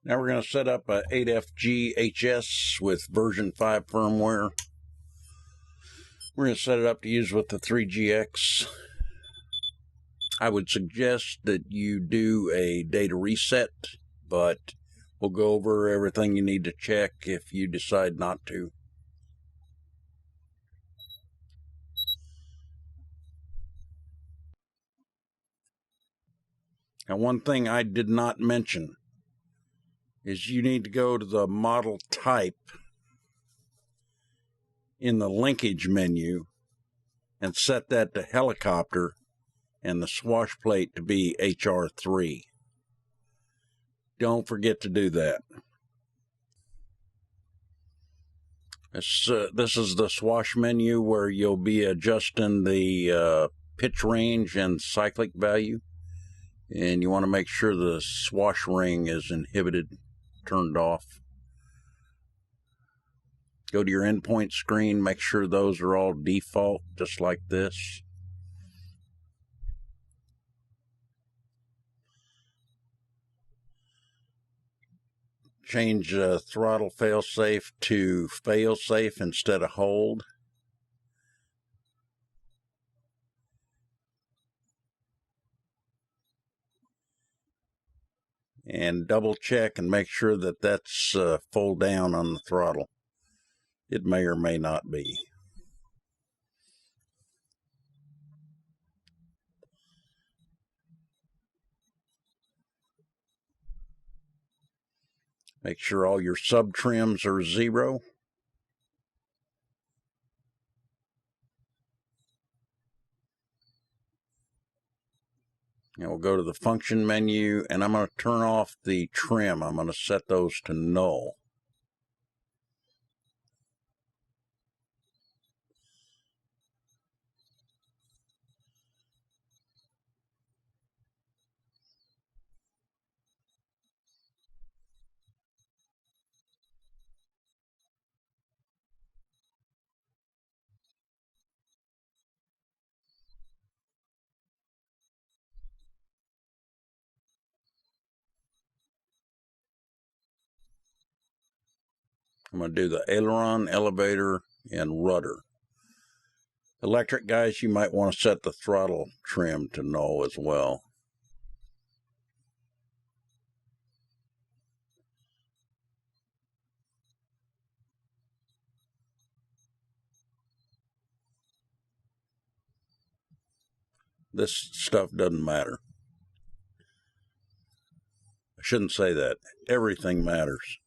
Now we're going to set up a 8FGHS with version 5 firmware. We're going to set it up to use with the 3GX. I would suggest that you do a data reset, but we'll go over everything you need to check if you decide not to. Now, one thing I did not mention is you need to go to the model type in the linkage menu and set that to helicopter and the swash plate to be HR3. Don't forget to do that. This is the swash menu where you'll be adjusting the pitch range and cyclic value. And you want to make sure the swash ring is inhibited, turned off. Go to your endpoint screen, make sure those are all default, just like this. Change throttle failsafe to failsafe instead of hold. And double check and make sure that that's full down on the throttle. It may or may not be. Make sure all your sub trims are 0. And we'll go to the function menu, and I'm going to turn off the trim. I'm going to set those to null. I'm going to do the aileron, elevator, and rudder. Electric guys, you might want to set the throttle trim to null as well. This stuff doesn't matter. I shouldn't say that. Everything matters.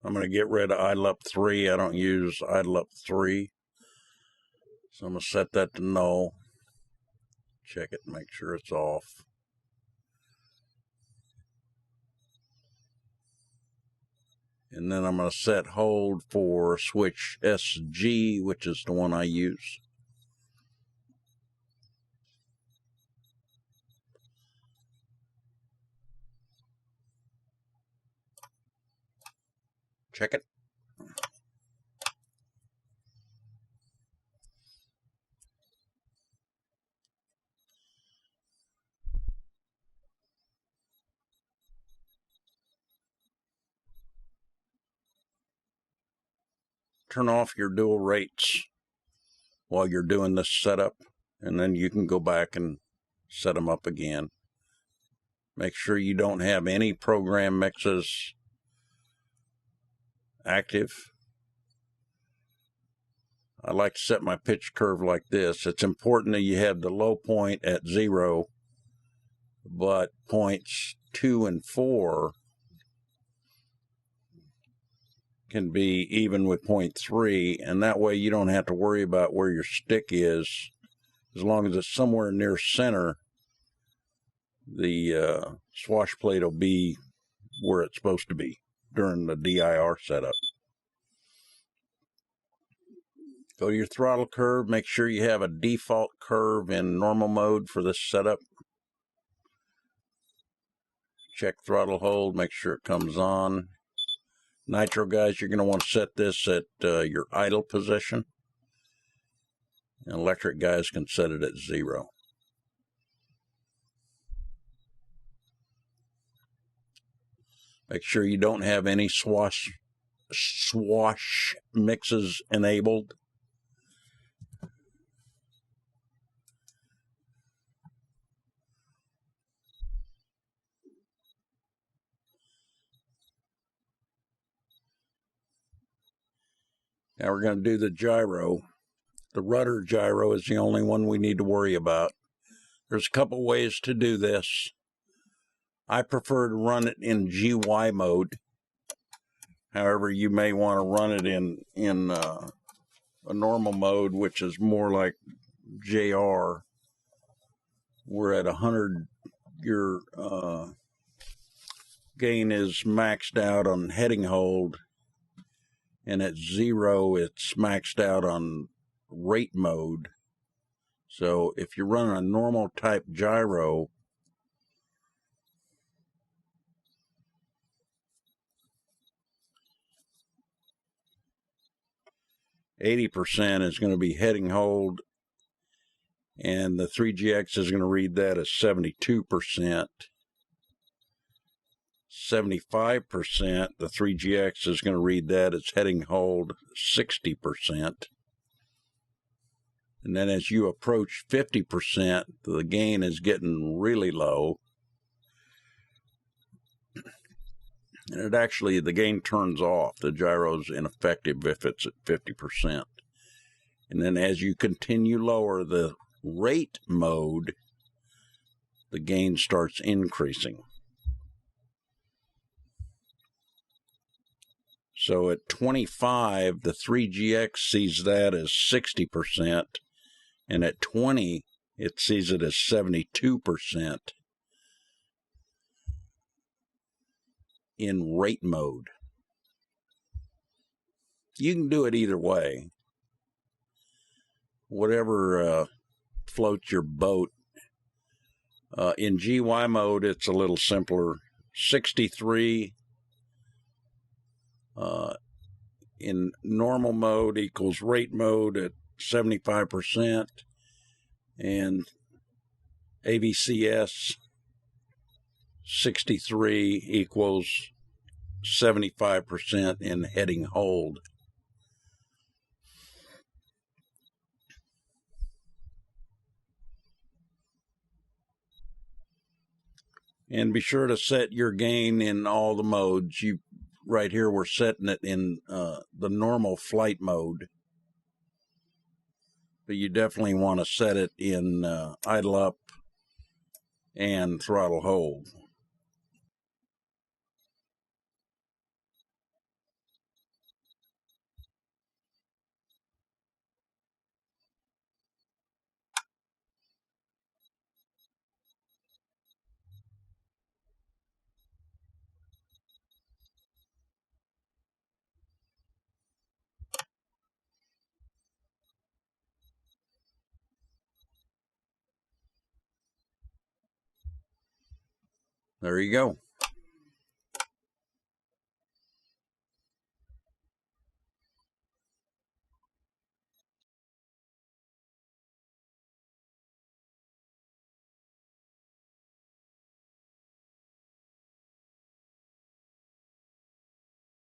I'm going to get rid of idle up 3. I don't use idle up 3. So I'm going to set that to null. Check it and make sure it's off. And then I'm going to set hold for switch SG, which is the one I use. Check it. Turn off your dual rates while you're doing this setup, and then you can go back and set them up again. Make sure you don't have any program mixes active. I like to set my pitch curve like this. It's important that you have the low point at 0, but points 2 and 4 can be even with point 3, and that way you don't have to worry about where your stick is. As long as it's somewhere near center, the swash plate will be where it's supposed to be during the DIR setup. Go to your throttle curve. Make sure you have a default curve in normal mode for this setup. Check throttle hold. Make sure it comes on. Nitro guys, you're going to want to set this at your idle position. And electric guys can set it at 0. Make sure you don't have any swash mixes enabled. Now we're going to do the gyro. The rudder gyro is the only one we need to worry about. There's a couple ways to do this. I prefer to run it in GY mode. However, you may want to run it in a normal mode, which is more like JR. We're at 100. Your gain is maxed out on heading hold, and at 0, it's maxed out on rate mode. So if you run a normal type gyro, %, is going to be heading hold, and the 3GX is going to read that as 72%. 75%, the 3GX is going to read that as heading hold 60%. And then as you approach 50%, the gain is getting really low. And it actually, the gain turns off. The gyro's ineffective if it's at 50%. And then as you continue lower the rate mode, the gain starts increasing. So at 25, the 3GX sees that as 60%, and at 20, it sees it as 72% in rate mode. You can do it either way. Whatever floats your boat. In GY mode, it's a little simpler. 63 in normal mode equals rate mode at 75%, and AVCS 63 equals 75% in heading hold. And be sure to set your gain in all the modes. Right here, we're setting it in the normal flight mode. But you definitely want to set it in idle up and throttle hold. There you go.